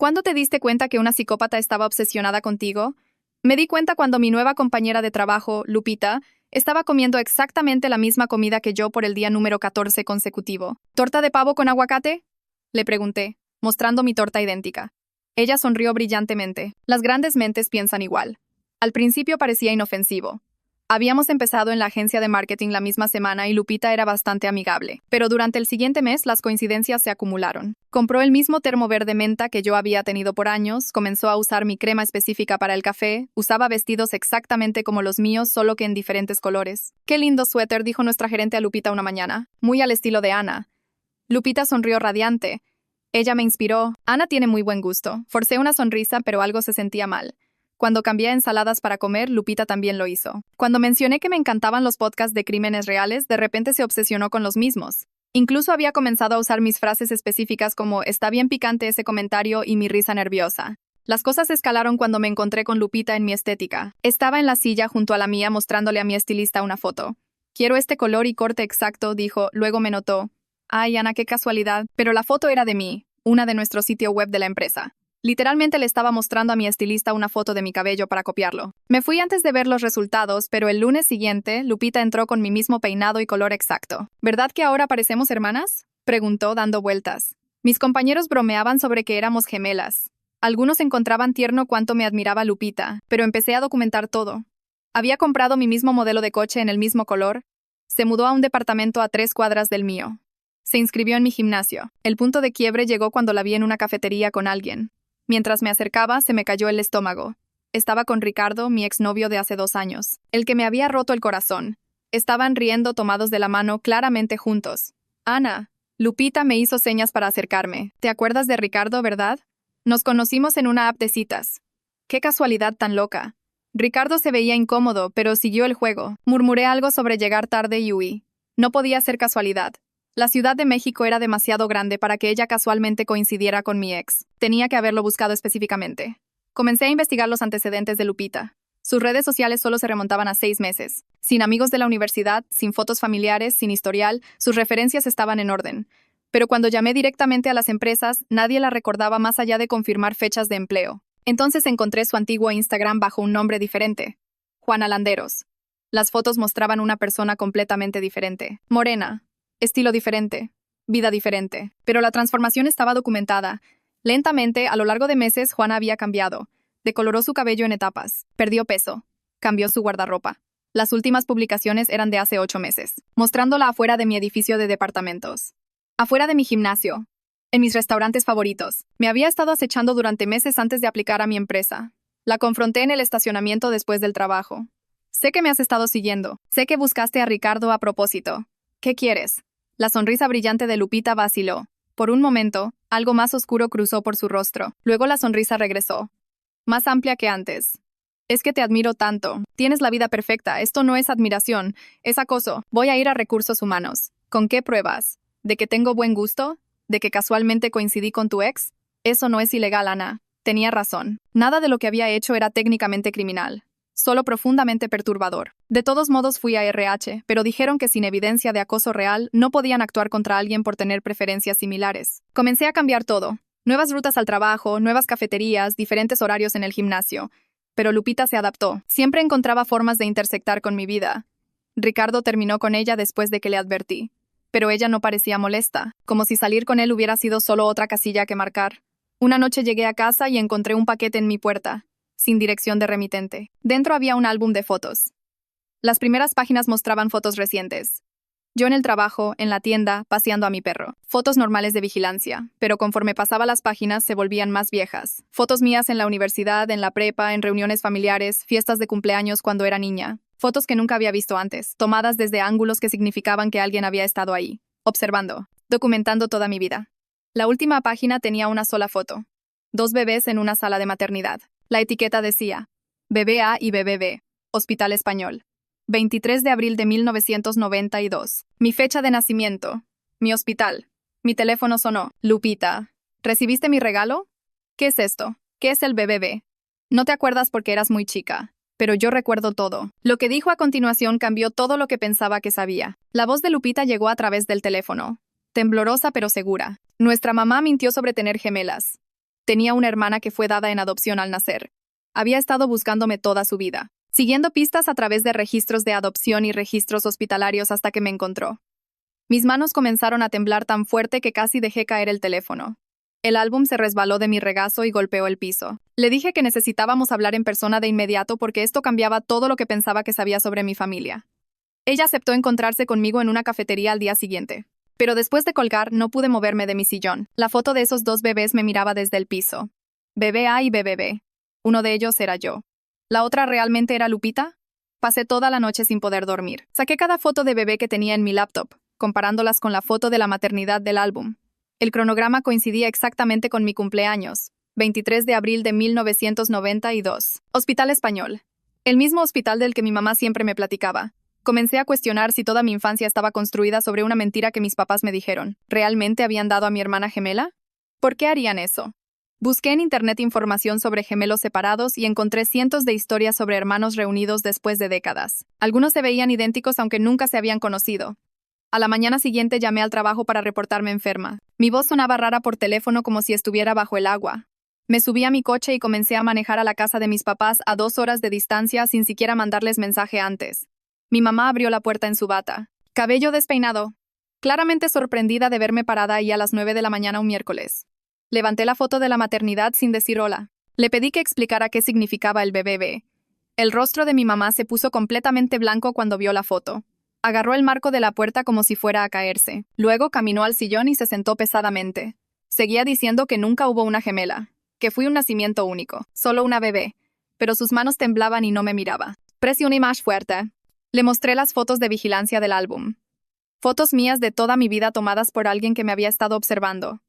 ¿Cuándo te diste cuenta que una psicópata estaba obsesionada contigo? Me di cuenta cuando mi nueva compañera de trabajo, Lupita, estaba comiendo exactamente la misma comida que yo por el día número 14 consecutivo. ¿Torta de pavo con aguacate? Le pregunté, mostrando mi torta idéntica. Ella sonrió brillantemente. Las grandes mentes piensan igual. Al principio parecía inofensivo. Habíamos empezado en la agencia de marketing la misma semana y Lupita era bastante amigable, pero durante el siguiente mes las coincidencias se acumularon. Compró el mismo termo verde menta que yo había tenido por años, comenzó a usar mi crema específica para el café, usaba vestidos exactamente como los míos, solo que en diferentes colores. «Qué lindo suéter», dijo nuestra gerente a Lupita una mañana, muy al estilo de Ana. Lupita sonrió radiante. Ella me inspiró. Ana tiene muy buen gusto. Forcé una sonrisa, pero algo se sentía mal. Cuando cambié a ensaladas para comer, Lupita también lo hizo. Cuando mencioné que me encantaban los podcasts de crímenes reales, de repente se obsesionó con los mismos. Incluso había comenzado a usar mis frases específicas como «está bien picante ese comentario» y mi risa nerviosa. Las cosas escalaron cuando me encontré con Lupita en mi estética. Estaba en la silla junto a la mía mostrándole a mi estilista una foto. «Quiero este color y corte exacto», dijo, luego me notó. «Ay, Ana, qué casualidad». Pero la foto era de mí, una de nuestro sitio web de la empresa. Literalmente le estaba mostrando a mi estilista una foto de mi cabello para copiarlo. Me fui antes de ver los resultados, pero el lunes siguiente, Lupita entró con mi mismo peinado y color exacto. ¿Verdad que ahora parecemos hermanas?, preguntó dando vueltas. Mis compañeros bromeaban sobre que éramos gemelas. Algunos encontraban tierno cuánto me admiraba Lupita, pero empecé a documentar todo. Había comprado mi mismo modelo de coche en el mismo color. Se mudó a un departamento a 3 cuadras del mío. Se inscribió en mi gimnasio. El punto de quiebre llegó cuando la vi en una cafetería con alguien. Mientras me acercaba, se me cayó el estómago. Estaba con Ricardo, mi exnovio de hace 2 años, el que me había roto el corazón. Estaban riendo tomados de la mano, claramente juntos. «Ana». Lupita me hizo señas para acercarme. «¿Te acuerdas de Ricardo, verdad? Nos conocimos en una app de citas». «Qué casualidad tan loca». Ricardo se veía incómodo, pero siguió el juego. Murmuré algo sobre llegar tarde y huí. No podía ser casualidad. La Ciudad de México era demasiado grande para que ella casualmente coincidiera con mi ex. Tenía que haberlo buscado específicamente. Comencé a investigar los antecedentes de Lupita. Sus redes sociales solo se remontaban a 6 meses. Sin amigos de la universidad, sin fotos familiares, sin historial, sus referencias estaban en orden. Pero cuando llamé directamente a las empresas, nadie la recordaba más allá de confirmar fechas de empleo. Entonces encontré su antiguo Instagram bajo un nombre diferente. Juana Landeros. Las fotos mostraban una persona completamente diferente. Morena. Estilo diferente, vida diferente. Pero la transformación estaba documentada. Lentamente, a lo largo de meses, Juana había cambiado. Decoloró su cabello en etapas. Perdió peso. Cambió su guardarropa. Las últimas publicaciones eran de hace 8 meses, mostrándola afuera de mi edificio de departamentos. Afuera de mi gimnasio. En mis restaurantes favoritos. Me había estado acechando durante meses antes de aplicar a mi empresa. La confronté en el estacionamiento después del trabajo. «Sé que me has estado siguiendo. Sé que buscaste a Ricardo a propósito. ¿Qué quieres?» La sonrisa brillante de Lupita vaciló. Por un momento, algo más oscuro cruzó por su rostro. Luego la sonrisa regresó. Más amplia que antes. «Es que te admiro tanto. Tienes la vida perfecta. Esto no es admiración. Es acoso. Voy a ir a recursos humanos». «¿Con qué pruebas? ¿De que tengo buen gusto? ¿De que casualmente coincidí con tu ex?» «Eso no es ilegal, Ana». Tenía razón. Nada de lo que había hecho era técnicamente criminal. Solo profundamente perturbador. De todos modos fui a RH, pero dijeron que sin evidencia de acoso real no podían actuar contra alguien por tener preferencias similares. Comencé a cambiar todo. Nuevas rutas al trabajo, nuevas cafeterías, diferentes horarios en el gimnasio. Pero Lupita se adaptó. Siempre encontraba formas de intersectar con mi vida. Ricardo terminó con ella después de que le advertí. Pero ella no parecía molesta, como si salir con él hubiera sido solo otra casilla que marcar. Una noche llegué a casa y encontré un paquete en mi puerta, sin dirección de remitente. Dentro había un álbum de fotos. Las primeras páginas mostraban fotos recientes. Yo en el trabajo, en la tienda, paseando a mi perro. Fotos normales de vigilancia, pero conforme pasaba las páginas se volvían más viejas. Fotos mías en la universidad, en la prepa, en reuniones familiares, fiestas de cumpleaños cuando era niña. Fotos que nunca había visto antes, tomadas desde ángulos que significaban que alguien había estado ahí, observando, documentando toda mi vida. La última página tenía una sola foto. 2 bebés en una sala de maternidad. La etiqueta decía, bebé A y bebé B, Hospital Español. 23 de abril de 1992. Mi fecha de nacimiento. Mi hospital. Mi teléfono sonó. Lupita. ¿Recibiste mi regalo? ¿Qué es esto? ¿Qué es el BBB? No te acuerdas porque eras muy chica, pero yo recuerdo todo. Lo que dijo a continuación cambió todo lo que pensaba que sabía. La voz de Lupita llegó a través del teléfono. Temblorosa pero segura. Nuestra mamá mintió sobre tener gemelas. Tenía una hermana que fue dada en adopción al nacer. Había estado buscándome toda su vida, siguiendo pistas a través de registros de adopción y registros hospitalarios hasta que me encontró. Mis manos comenzaron a temblar tan fuerte que casi dejé caer el teléfono. El álbum se resbaló de mi regazo y golpeó el piso. Le dije que necesitábamos hablar en persona de inmediato porque esto cambiaba todo lo que pensaba que sabía sobre mi familia. Ella aceptó encontrarse conmigo en una cafetería al día siguiente. Pero después de colgar, no pude moverme de mi sillón. La foto de esos dos bebés me miraba desde el piso. Bebé A y bebé B. Uno de ellos era yo. ¿La otra realmente era Lupita? Pasé toda la noche sin poder dormir. Saqué cada foto de bebé que tenía en mi laptop, comparándolas con la foto de la maternidad del álbum. El cronograma coincidía exactamente con mi cumpleaños, 23 de abril de 1992. Hospital Español. El mismo hospital del que mi mamá siempre me platicaba. Comencé a cuestionar si toda mi infancia estaba construida sobre una mentira que mis papás me dijeron. ¿Realmente habían dado a mi hermana gemela? ¿Por qué harían eso? Busqué en internet información sobre gemelos separados y encontré cientos de historias sobre hermanos reunidos después de décadas. Algunos se veían idénticos aunque nunca se habían conocido. A la mañana siguiente llamé al trabajo para reportarme enferma. Mi voz sonaba rara por teléfono como si estuviera bajo el agua. Me subí a mi coche y comencé a manejar a la casa de mis papás a 2 horas de distancia sin siquiera mandarles mensaje antes. Mi mamá abrió la puerta en su bata. Cabello despeinado. Claramente sorprendida de verme parada ahí a las 9 de la mañana un miércoles. Levanté la foto de la maternidad sin decir hola. Le pedí que explicara qué significaba el bebé. El rostro de mi mamá se puso completamente blanco cuando vio la foto. Agarró el marco de la puerta como si fuera a caerse. Luego caminó al sillón y se sentó pesadamente. Seguía diciendo que nunca hubo una gemela, que fui un nacimiento único, solo una bebé. Pero sus manos temblaban y no me miraba. Presioné más fuerte. Le mostré las fotos de vigilancia del álbum. Fotos mías de toda mi vida tomadas por alguien que me había estado observando.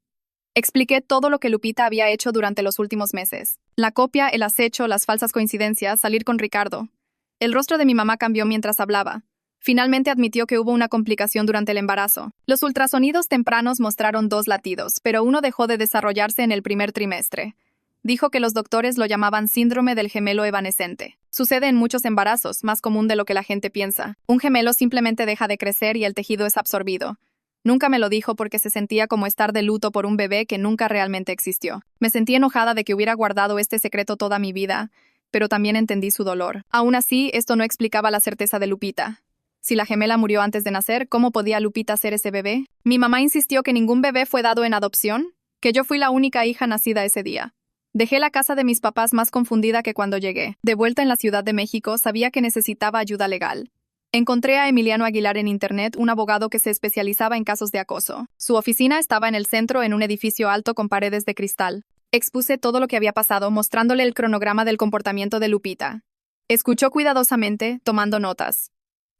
Expliqué todo lo que Lupita había hecho durante los últimos meses. La copia, el acecho, las falsas coincidencias, salir con Ricardo. El rostro de mi mamá cambió mientras hablaba. Finalmente admitió que hubo una complicación durante el embarazo. Los ultrasonidos tempranos mostraron 2 latidos, pero uno dejó de desarrollarse en el primer trimestre. Dijo que los doctores lo llamaban síndrome del gemelo evanescente. Sucede en muchos embarazos, más común de lo que la gente piensa. Un gemelo simplemente deja de crecer y el tejido es absorbido. Nunca me lo dijo porque se sentía como estar de luto por un bebé que nunca realmente existió. Me sentí enojada de que hubiera guardado este secreto toda mi vida, pero también entendí su dolor. Aún así, esto no explicaba la certeza de Lupita. Si la gemela murió antes de nacer, ¿cómo podía Lupita ser ese bebé? Mi mamá insistió que ningún bebé fue dado en adopción, que yo fui la única hija nacida ese día. Dejé la casa de mis papás más confundida que cuando llegué. De vuelta en la Ciudad de México, sabía que necesitaba ayuda legal. Encontré a Emiliano Aguilar en internet, un abogado que se especializaba en casos de acoso. Su oficina estaba en el centro en un edificio alto con paredes de cristal. Expuse todo lo que había pasado, mostrándole el cronograma del comportamiento de Lupita. Escuchó cuidadosamente, tomando notas.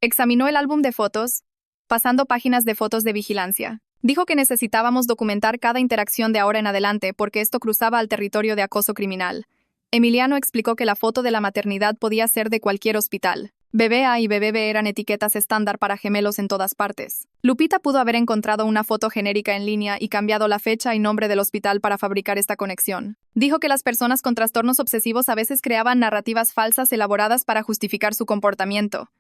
Examinó el álbum de fotos, pasando páginas de fotos de vigilancia. Dijo que necesitábamos documentar cada interacción de ahora en adelante porque esto cruzaba al territorio de acoso criminal. Emiliano explicó que la foto de la maternidad podía ser de cualquier hospital. Bebé A y bebé B eran etiquetas estándar para gemelos en todas partes. Lupita pudo haber encontrado una foto genérica en línea y cambiado la fecha y nombre del hospital para fabricar esta conexión. Dijo que las personas con trastornos obsesivos a veces creaban narrativas falsas elaboradas para justificar su comportamiento.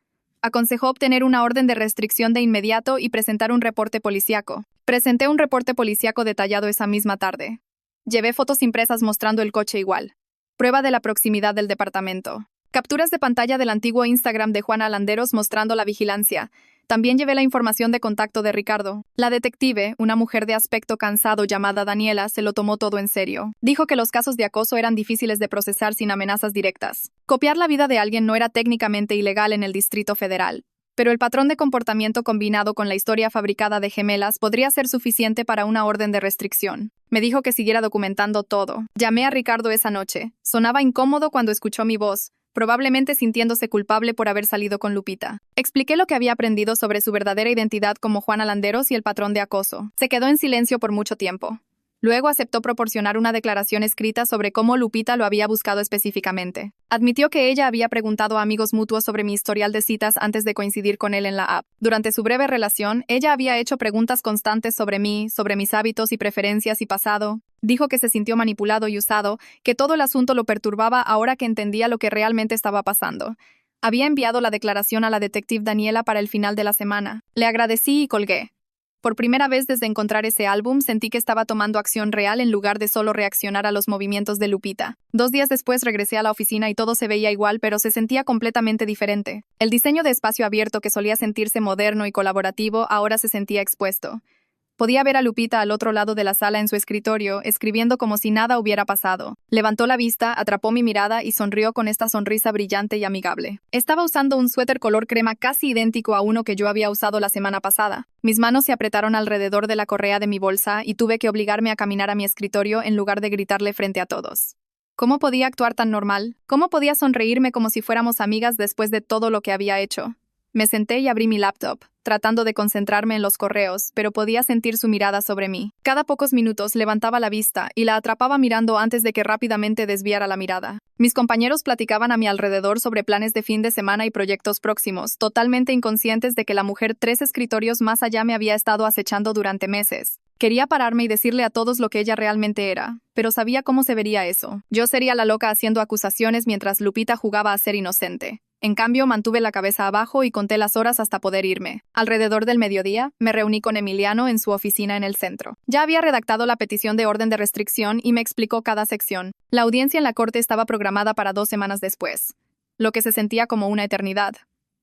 Aconsejó obtener una orden de restricción de inmediato y presentar un reporte policíaco. Presenté un reporte policíaco detallado esa misma tarde. Llevé fotos impresas mostrando el coche igual. Prueba de la proximidad del departamento. Capturas de pantalla del antiguo Instagram de Juana Landeros mostrando la vigilancia. También llevé la información de contacto de Ricardo. La detective, una mujer de aspecto cansado llamada Daniela, se lo tomó todo en serio. Dijo que los casos de acoso eran difíciles de procesar sin amenazas directas. Copiar la vida de alguien no era técnicamente ilegal en el Distrito Federal, pero el patrón de comportamiento combinado con la historia fabricada de gemelas podría ser suficiente para una orden de restricción. Me dijo que siguiera documentando todo. Llamé a Ricardo esa noche. Sonaba incómodo cuando escuchó mi voz, probablemente sintiéndose culpable por haber salido con Lupita. Expliqué lo que había aprendido sobre su verdadera identidad como Juana Landeros y el patrón de acoso. Se quedó en silencio por mucho tiempo. Luego aceptó proporcionar una declaración escrita sobre cómo Lupita lo había buscado específicamente. Admitió que ella había preguntado a amigos mutuos sobre mi historial de citas antes de coincidir con él en la app. Durante su breve relación, ella había hecho preguntas constantes sobre mí, sobre mis hábitos y preferencias y pasado. Dijo que se sintió manipulado y usado, que todo el asunto lo perturbaba ahora que entendía lo que realmente estaba pasando. Había enviado la declaración a la detective Daniela para el final de la semana. Le agradecí y colgué. Por primera vez desde encontrar ese álbum, sentí que estaba tomando acción real en lugar de solo reaccionar a los movimientos de Lupita. 2 días después regresé a la oficina y todo se veía igual, pero se sentía completamente diferente. El diseño de espacio abierto que solía sentirse moderno y colaborativo ahora se sentía expuesto. Podía ver a Lupita al otro lado de la sala en su escritorio, escribiendo como si nada hubiera pasado. Levantó la vista, atrapó mi mirada y sonrió con esta sonrisa brillante y amigable. Estaba usando un suéter color crema casi idéntico a uno que yo había usado la semana pasada. Mis manos se apretaron alrededor de la correa de mi bolsa y tuve que obligarme a caminar a mi escritorio en lugar de gritarle frente a todos. ¿Cómo podía actuar tan normal? ¿Cómo podía sonreírme como si fuéramos amigas después de todo lo que había hecho? Me senté y abrí mi laptop, tratando de concentrarme en los correos, pero podía sentir su mirada sobre mí. Cada pocos minutos levantaba la vista y la atrapaba mirando antes de que rápidamente desviara la mirada. Mis compañeros platicaban a mi alrededor sobre planes de fin de semana y proyectos próximos, totalmente inconscientes de que la mujer 3 escritorios más allá me había estado acechando durante meses. Quería pararme y decirle a todos lo que ella realmente era, pero sabía cómo se vería eso. Yo sería la loca haciendo acusaciones mientras Lupita jugaba a ser inocente. En cambio, mantuve la cabeza abajo y conté las horas hasta poder irme. Alrededor del mediodía, me reuní con Emiliano en su oficina en el centro. Ya había redactado la petición de orden de restricción y me explicó cada sección. La audiencia en la corte estaba programada para 2 semanas después, lo que se sentía como una eternidad.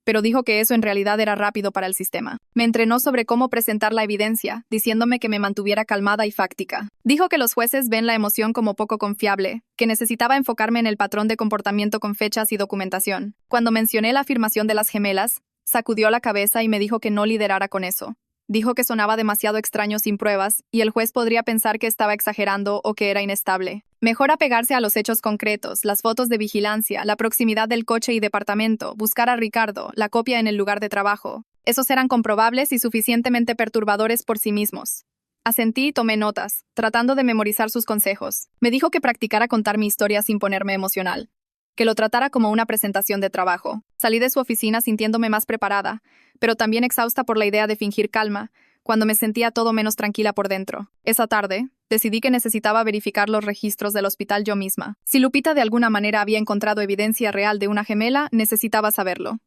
Pero dijo que eso en realidad era rápido para el sistema. Me entrenó sobre cómo presentar la evidencia, diciéndome que me mantuviera calmada y fáctica. Dijo que los jueces ven la emoción como poco confiable, que necesitaba enfocarme en el patrón de comportamiento con fechas y documentación. Cuando mencioné la afirmación de las gemelas, sacudió la cabeza y me dijo que no liderara con eso. Dijo que sonaba demasiado extraño sin pruebas, y el juez podría pensar que estaba exagerando o que era inestable. Mejor apegarse a los hechos concretos, las fotos de vigilancia, la proximidad del coche y departamento, buscar a Ricardo, la copia en el lugar de trabajo. Esos eran comprobables y suficientemente perturbadores por sí mismos. Asentí y tomé notas, tratando de memorizar sus consejos. Me dijo que practicara contar mi historia sin ponerme emocional, que lo tratara como una presentación de trabajo. Salí de su oficina sintiéndome más preparada, pero también exhausta por la idea de fingir calma, cuando me sentía todo menos tranquila por dentro. Esa tarde, decidí que necesitaba verificar los registros del hospital yo misma. Si Lupita de alguna manera había encontrado evidencia real de una gemela, necesitaba saberlo.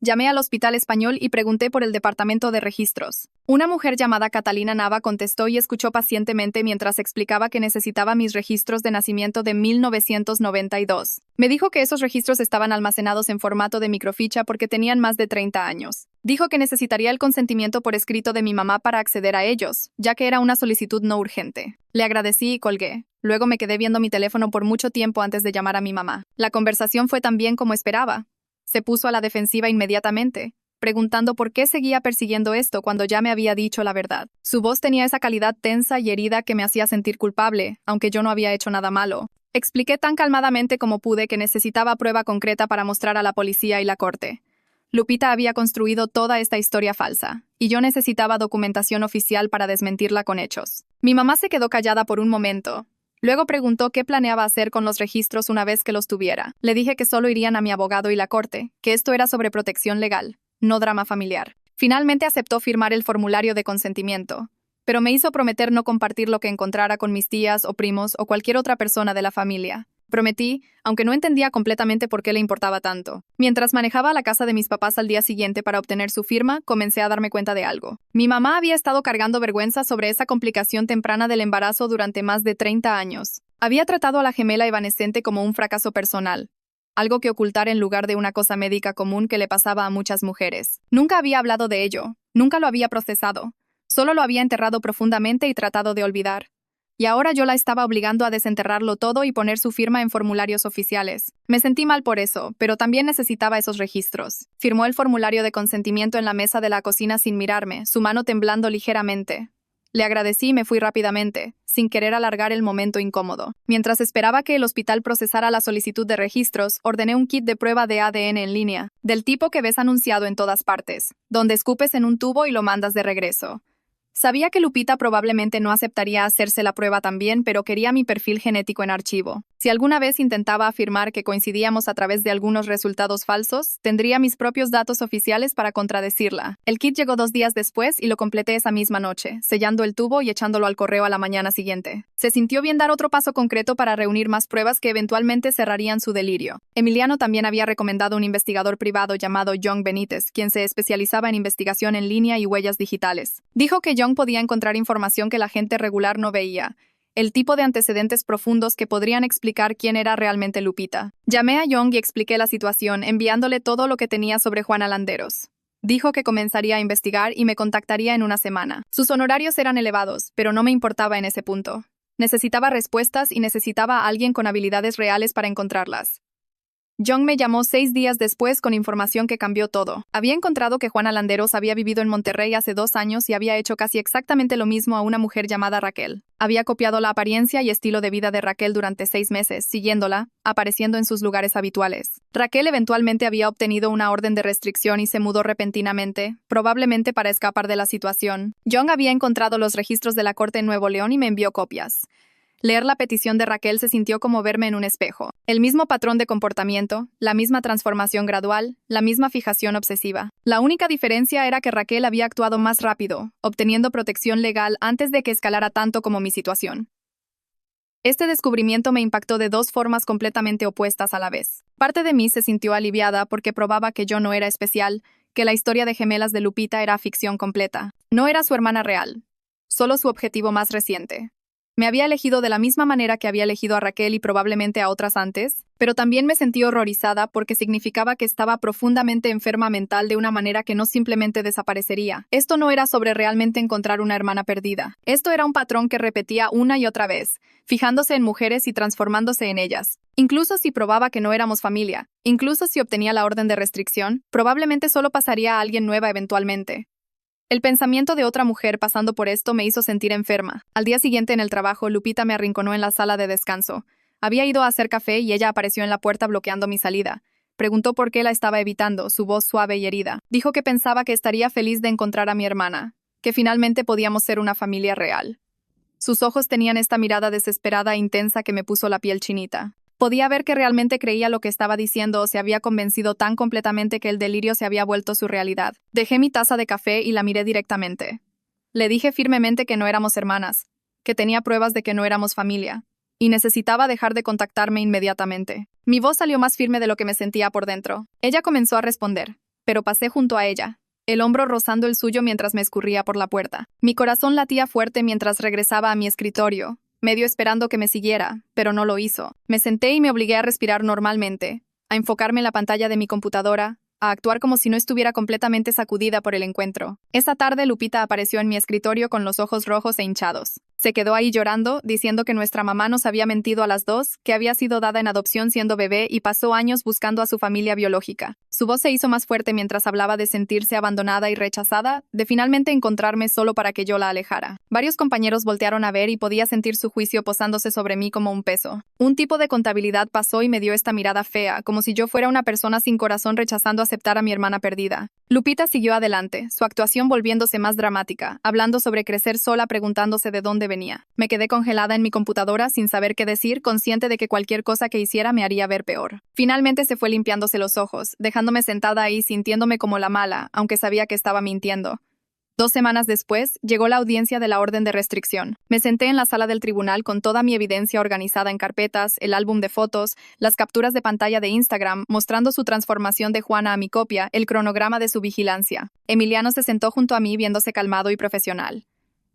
Llamé al Hospital Español y pregunté por el departamento de registros. Una mujer llamada Catalina Nava contestó y escuchó pacientemente mientras explicaba que necesitaba mis registros de nacimiento de 1992. Me dijo que esos registros estaban almacenados en formato de microficha porque tenían más de 30 años. Dijo que necesitaría el consentimiento por escrito de mi mamá para acceder a ellos, ya que era una solicitud no urgente. Le agradecí y colgué. Luego me quedé viendo mi teléfono por mucho tiempo antes de llamar a mi mamá. La conversación fue tan bien como esperaba. Se puso a la defensiva inmediatamente, preguntando por qué seguía persiguiendo esto cuando ya me había dicho la verdad. Su voz tenía esa calidad tensa y herida que me hacía sentir culpable, aunque yo no había hecho nada malo. Expliqué tan calmadamente como pude que necesitaba prueba concreta para mostrar a la policía y la corte. Lupita había construido toda esta historia falsa, y yo necesitaba documentación oficial para desmentirla con hechos. Mi mamá se quedó callada por un momento. Luego preguntó qué planeaba hacer con los registros una vez que los tuviera. Le dije que solo irían a mi abogado y la corte, que esto era sobre protección legal, no drama familiar. Finalmente aceptó firmar el formulario de consentimiento, pero me hizo prometer no compartir lo que encontrara con mis tías o primos o cualquier otra persona de la familia. Prometí, aunque no entendía completamente por qué le importaba tanto. Mientras manejaba a la casa de mis papás al día siguiente para obtener su firma, comencé a darme cuenta de algo. Mi mamá había estado cargando vergüenza sobre esa complicación temprana del embarazo durante más de 30 años. Había tratado a la gemela evanescente como un fracaso personal, algo que ocultar en lugar de una cosa médica común que le pasaba a muchas mujeres. Nunca había hablado de ello, nunca lo había procesado, solo lo había enterrado profundamente y tratado de olvidar. Y ahora yo la estaba obligando a desenterrarlo todo y poner su firma en formularios oficiales. Me sentí mal por eso, pero también necesitaba esos registros. Firmó el formulario de consentimiento en la mesa de la cocina sin mirarme, su mano temblando ligeramente. Le agradecí y me fui rápidamente, sin querer alargar el momento incómodo. Mientras esperaba que el hospital procesara la solicitud de registros, ordené un kit de prueba de ADN en línea, del tipo que ves anunciado en todas partes, donde escupes en un tubo y lo mandas de regreso. Sabía que Lupita probablemente no aceptaría hacerse la prueba también, pero quería mi perfil genético en archivo. Si alguna vez intentaba afirmar que coincidíamos a través de algunos resultados falsos, tendría mis propios datos oficiales para contradecirla. El kit llegó 2 días después y lo completé esa misma noche, sellando el tubo y echándolo al correo a la mañana siguiente. Se sintió bien dar otro paso concreto para reunir más pruebas que eventualmente cerrarían su delirio. Emiliano también había recomendado un investigador privado llamado John Benítez, quien se especializaba en investigación en línea y huellas digitales. Dijo que Young podía encontrar información que la gente regular no veía, el tipo de antecedentes profundos que podrían explicar quién era realmente Lupita. Llamé a Young y expliqué la situación, enviándole todo lo que tenía sobre Juana Landeros. Dijo que comenzaría a investigar y me contactaría en una semana. Sus honorarios eran elevados, pero no me importaba en ese punto. Necesitaba respuestas y necesitaba a alguien con habilidades reales para encontrarlas. Young me llamó 6 días después con información que cambió todo. Había encontrado que Juana Landeros había vivido en Monterrey hace 2 años y había hecho casi exactamente lo mismo a una mujer llamada Raquel. Había copiado la apariencia y estilo de vida de Raquel durante 6 meses, siguiéndola, apareciendo en sus lugares habituales. Raquel eventualmente había obtenido una orden de restricción y se mudó repentinamente, probablemente para escapar de la situación. Young había encontrado los registros de la corte en Nuevo León y me envió copias. Leer la petición de Raquel se sintió como verme en un espejo. El mismo patrón de comportamiento, la misma transformación gradual, la misma fijación obsesiva. La única diferencia era que Raquel había actuado más rápido, obteniendo protección legal antes de que escalara tanto como mi situación. Este descubrimiento me impactó de 2 formas completamente opuestas a la vez. Parte de mí se sintió aliviada porque probaba que yo no era especial, que la historia de gemelas de Lupita era ficción completa. No era su hermana real, solo su objetivo más reciente. Me había elegido de la misma manera que había elegido a Raquel y probablemente a otras antes, pero también me sentí horrorizada porque significaba que estaba profundamente enferma mental de una manera que no simplemente desaparecería. Esto no era sobre realmente encontrar una hermana perdida. Esto era un patrón que repetía una y otra vez, fijándose en mujeres y transformándose en ellas. Incluso si probaba que no éramos familia, incluso si obtenía la orden de restricción, probablemente solo pasaría a alguien nueva eventualmente. El pensamiento de otra mujer pasando por esto me hizo sentir enferma. Al día siguiente en el trabajo, Lupita me arrinconó en la sala de descanso. Había ido a hacer café y ella apareció en la puerta bloqueando mi salida. Preguntó por qué la estaba evitando, su voz suave y herida. Dijo que pensaba que estaría feliz de encontrar a mi hermana, que finalmente podíamos ser una familia real. Sus ojos tenían esta mirada desesperada e intensa que me puso la piel chinita. Podía ver que realmente creía lo que estaba diciendo o se había convencido tan completamente que el delirio se había vuelto su realidad. Dejé mi taza de café y la miré directamente. Le dije firmemente que no éramos hermanas, que tenía pruebas de que no éramos familia, y necesitaba dejar de contactarme inmediatamente. Mi voz salió más firme de lo que me sentía por dentro. Ella comenzó a responder, pero pasé junto a ella, el hombro rozando el suyo mientras me escurría por la puerta. Mi corazón latía fuerte mientras regresaba a mi escritorio, medio esperando que me siguiera, pero no lo hizo. Me senté y me obligué a respirar normalmente, a enfocarme en la pantalla de mi computadora, a actuar como si no estuviera completamente sacudida por el encuentro. Esa tarde Lupita apareció en mi escritorio con los ojos rojos e hinchados. Se quedó ahí llorando, diciendo que nuestra mamá nos había mentido a las 2, que había sido dada en adopción siendo bebé y pasó años buscando a su familia biológica. Su voz se hizo más fuerte mientras hablaba de sentirse abandonada y rechazada, de finalmente encontrarme solo para que yo la alejara. Varios compañeros voltearon a ver y podía sentir su juicio posándose sobre mí como un peso. Un tipo de contabilidad pasó y me dio esta mirada fea, como si yo fuera una persona sin corazón rechazando aceptar a mi hermana perdida. Lupita siguió adelante, su actuación volviéndose más dramática, hablando sobre crecer sola, preguntándose de dónde venía. Me quedé congelada en mi computadora sin saber qué decir, consciente de que cualquier cosa que hiciera me haría ver peor. Finalmente se fue limpiándose los ojos, dejándome sentada ahí sintiéndome como la mala, aunque sabía que estaba mintiendo. 2 semanas después, llegó la audiencia de la orden de restricción. Me senté en la sala del tribunal con toda mi evidencia organizada en carpetas, el álbum de fotos, las capturas de pantalla de Instagram, mostrando su transformación de Juana a mi copia, el cronograma de su vigilancia. Emiliano se sentó junto a mí viéndose calmado y profesional.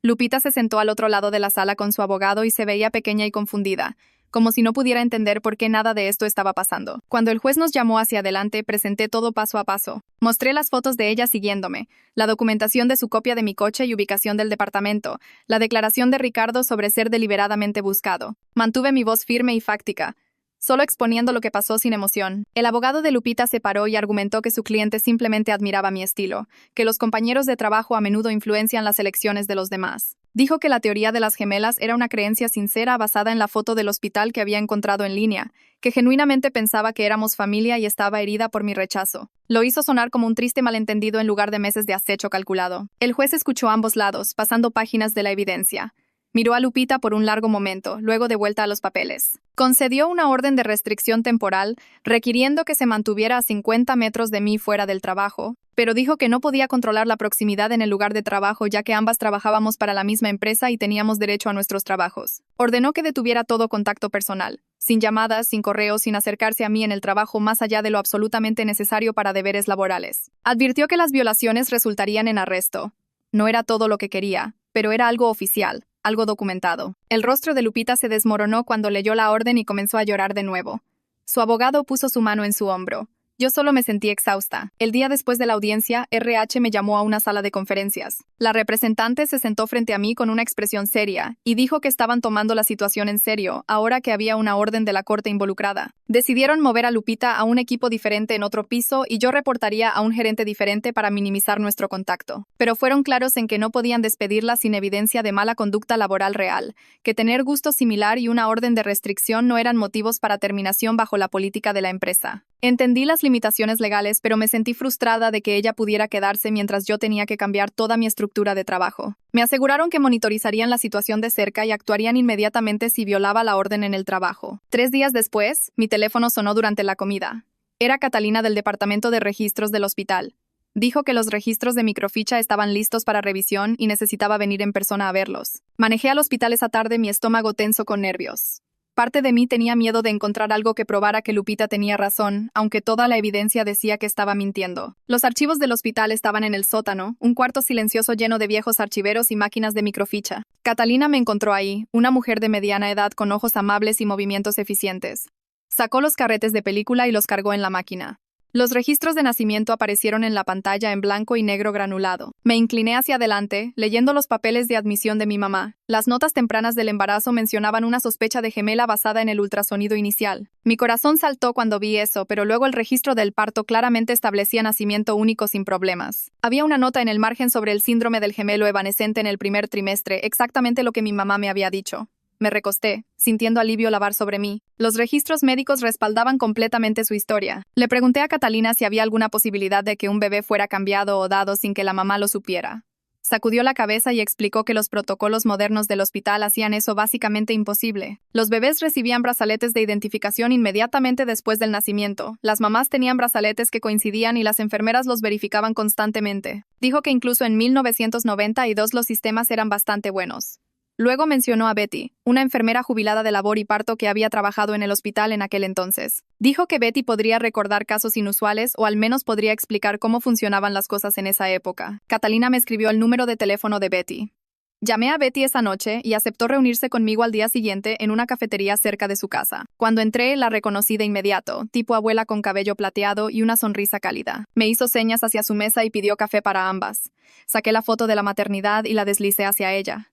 Lupita se sentó al otro lado de la sala con su abogado y se veía pequeña y confundida, como si no pudiera entender por qué nada de esto estaba pasando. Cuando el juez nos llamó hacia adelante, presenté todo paso a paso. Mostré las fotos de ella siguiéndome, la documentación de su copia de mi coche y ubicación del departamento, la declaración de Ricardo sobre ser deliberadamente buscado. Mantuve mi voz firme y fáctica, solo exponiendo lo que pasó sin emoción. El abogado de Lupita se paró y argumentó que su cliente simplemente admiraba mi estilo, que los compañeros de trabajo a menudo influencian las elecciones de los demás. Dijo que la teoría de las gemelas era una creencia sincera basada en la foto del hospital que había encontrado en línea, que genuinamente pensaba que éramos familia y estaba herida por mi rechazo. Lo hizo sonar como un triste malentendido en lugar de meses de acecho calculado. El juez escuchó ambos lados, pasando páginas de la evidencia. Miró a Lupita por un largo momento, luego de vuelta a los papeles. Concedió una orden de restricción temporal, requiriendo que se mantuviera a 50 metros de mí fuera del trabajo, pero dijo que no podía controlar la proximidad en el lugar de trabajo ya que ambas trabajábamos para la misma empresa y teníamos derecho a nuestros trabajos. Ordenó que detuviera todo contacto personal, sin llamadas, sin correos, sin acercarse a mí en el trabajo más allá de lo absolutamente necesario para deberes laborales. Advirtió que las violaciones resultarían en arresto. No era todo lo que quería, pero era algo oficial, algo documentado. El rostro de Lupita se desmoronó cuando leyó la orden y comenzó a llorar de nuevo. Su abogado puso su mano en su hombro. Yo solo me sentí exhausta. El día después de la audiencia, RH me llamó a una sala de conferencias. La representante se sentó frente a mí con una expresión seria y dijo que estaban tomando la situación en serio, ahora que había una orden de la corte involucrada. Decidieron mover a Lupita a un equipo diferente en otro piso y yo reportaría a un gerente diferente para minimizar nuestro contacto. Pero fueron claros en que no podían despedirla sin evidencia de mala conducta laboral real, que tener gusto similar y una orden de restricción no eran motivos para terminación bajo la política de la empresa. Entendí las limitaciones legales, pero me sentí frustrada de que ella pudiera quedarse mientras yo tenía que cambiar toda mi estructura de trabajo. Me aseguraron que monitorizarían la situación de cerca y actuarían inmediatamente si violaba la orden en el trabajo. 3 días después, mi teléfono sonó durante la comida. Era Catalina del departamento de registros del hospital. Dijo que los registros de microficha estaban listos para revisión y necesitaba venir en persona a verlos. Manejé al hospital esa tarde, mi estómago tenso con nervios. Parte de mí tenía miedo de encontrar algo que probara que Lupita tenía razón, aunque toda la evidencia decía que estaba mintiendo. Los archivos del hospital estaban en el sótano, un cuarto silencioso lleno de viejos archiveros y máquinas de microficha. Catalina me encontró ahí, una mujer de mediana edad con ojos amables y movimientos eficientes. Sacó los carretes de película y los cargó en la máquina. Los registros de nacimiento aparecieron en la pantalla en blanco y negro granulado. Me incliné hacia adelante, leyendo los papeles de admisión de mi mamá. Las notas tempranas del embarazo mencionaban una sospecha de gemela basada en el ultrasonido inicial. Mi corazón saltó cuando vi eso, pero luego el registro del parto claramente establecía nacimiento único sin problemas. Había una nota en el margen sobre el síndrome del gemelo evanescente en el primer trimestre, exactamente lo que mi mamá me había dicho. Me recosté, sintiendo alivio lavar sobre mí. Los registros médicos respaldaban completamente su historia. Le pregunté a Catalina si había alguna posibilidad de que un bebé fuera cambiado o dado sin que la mamá lo supiera. Sacudió la cabeza y explicó que los protocolos modernos del hospital hacían eso básicamente imposible. Los bebés recibían brazaletes de identificación inmediatamente después del nacimiento. Las mamás tenían brazaletes que coincidían y las enfermeras los verificaban constantemente. Dijo que incluso en 1992 los sistemas eran bastante buenos. Luego mencionó a Betty, una enfermera jubilada de labor y parto que había trabajado en el hospital en aquel entonces. Dijo que Betty podría recordar casos inusuales o al menos podría explicar cómo funcionaban las cosas en esa época. Catalina me escribió el número de teléfono de Betty. Llamé a Betty esa noche y aceptó reunirse conmigo al día siguiente en una cafetería cerca de su casa. Cuando entré, la reconocí de inmediato, tipo abuela con cabello plateado y una sonrisa cálida. Me hizo señas hacia su mesa y pidió café para ambas. Saqué la foto de la maternidad y la deslicé hacia ella.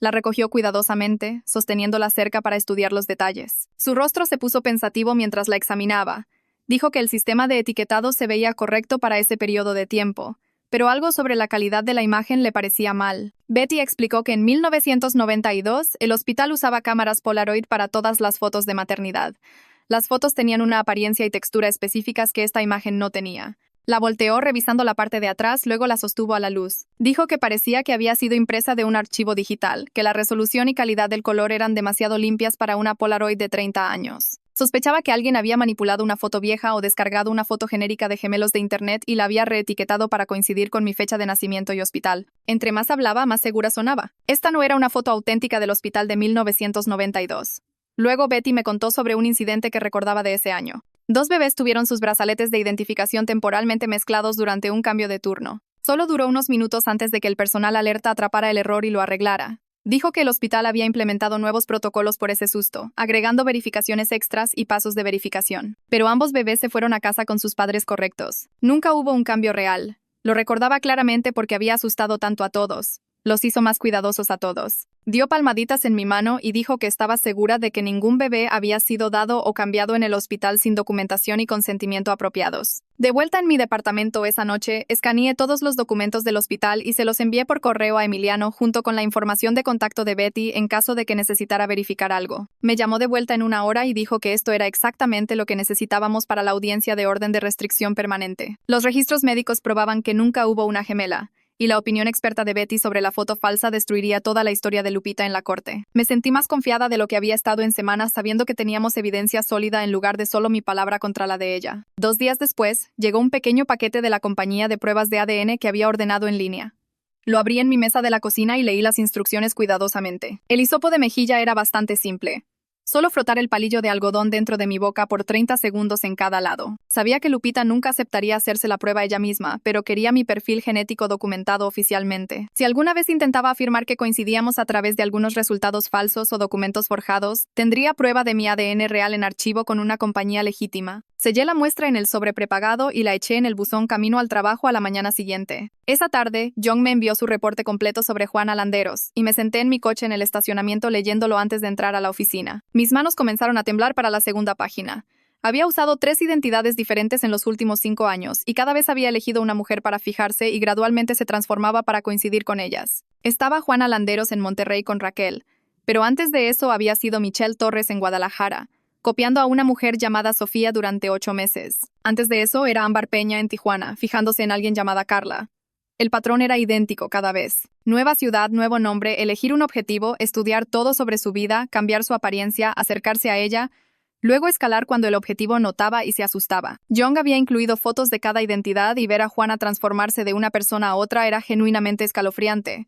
La recogió cuidadosamente, sosteniéndola cerca para estudiar los detalles. Su rostro se puso pensativo mientras la examinaba. Dijo que el sistema de etiquetado se veía correcto para ese periodo de tiempo, pero algo sobre la calidad de la imagen le parecía mal. Betty explicó que en 1992 el hospital usaba cámaras Polaroid para todas las fotos de maternidad. Las fotos tenían una apariencia y textura específicas que esta imagen no tenía. La volteó revisando la parte de atrás, luego la sostuvo a la luz. Dijo que parecía que había sido impresa de un archivo digital, que la resolución y calidad del color eran demasiado limpias para una Polaroid de 30 años. Sospechaba que alguien había manipulado una foto vieja o descargado una foto genérica de gemelos de internet y la había reetiquetado para coincidir con mi fecha de nacimiento y hospital. Entre más hablaba, más segura sonaba. Esta no era una foto auténtica del hospital de 1992. Luego Betty me contó sobre un incidente que recordaba de ese año. 2 bebés tuvieron sus brazaletes de identificación temporalmente mezclados durante un cambio de turno. Solo duró unos minutos antes de que el personal alerta atrapara el error y lo arreglara. Dijo que el hospital había implementado nuevos protocolos por ese susto, agregando verificaciones extras y pasos de verificación. Pero ambos bebés se fueron a casa con sus padres correctos. Nunca hubo un cambio real. Lo recordaba claramente porque había asustado tanto a todos. Los hizo más cuidadosos a todos. Dio palmaditas en mi mano y dijo que estaba segura de que ningún bebé había sido dado o cambiado en el hospital sin documentación y consentimiento apropiados. De vuelta en mi departamento esa noche, escaneé todos los documentos del hospital y se los envié por correo a Emiliano junto con la información de contacto de Betty en caso de que necesitara verificar algo. Me llamó de vuelta en 1 hora y dijo que esto era exactamente lo que necesitábamos para la audiencia de orden de restricción permanente. Los registros médicos probaban que nunca hubo una gemela, y la opinión experta de Betty sobre la foto falsa destruiría toda la historia de Lupita en la corte. Me sentí más confiada de lo que había estado en semanas sabiendo que teníamos evidencia sólida en lugar de solo mi palabra contra la de ella. 2 días después, llegó un pequeño paquete de la compañía de pruebas de ADN que había ordenado en línea. Lo abrí en mi mesa de la cocina y leí las instrucciones cuidadosamente. El hisopo de mejilla era bastante simple. Solo frotar el palillo de algodón dentro de mi boca por 30 segundos en cada lado. Sabía que Lupita nunca aceptaría hacerse la prueba ella misma, pero quería mi perfil genético documentado oficialmente. Si alguna vez intentaba afirmar que coincidíamos a través de algunos resultados falsos o documentos forjados, tendría prueba de mi ADN real en archivo con una compañía legítima. Sellé la muestra en el sobre prepagado y la eché en el buzón camino al trabajo a la mañana siguiente. Esa tarde, John me envió su reporte completo sobre Juana Landeros, y me senté en mi coche en el estacionamiento leyéndolo antes de entrar a la oficina. Mis manos comenzaron a temblar para la segunda página. Había usado 3 identidades diferentes en los últimos 5 años, y cada vez había elegido una mujer para fijarse y gradualmente se transformaba para coincidir con ellas. Estaba Juana Landeros en Monterrey con Raquel, pero antes de eso había sido Michelle Torres en Guadalajara, copiando a una mujer llamada Sofía durante 8 meses. Antes de eso era Ámbar Peña en Tijuana, fijándose en alguien llamada Carla. El patrón era idéntico cada vez. Nueva ciudad, nuevo nombre, elegir un objetivo, estudiar todo sobre su vida, cambiar su apariencia, acercarse a ella, luego escalar cuando el objetivo notaba y se asustaba. Young había incluido fotos de cada identidad y ver a Juana transformarse de una persona a otra era genuinamente escalofriante.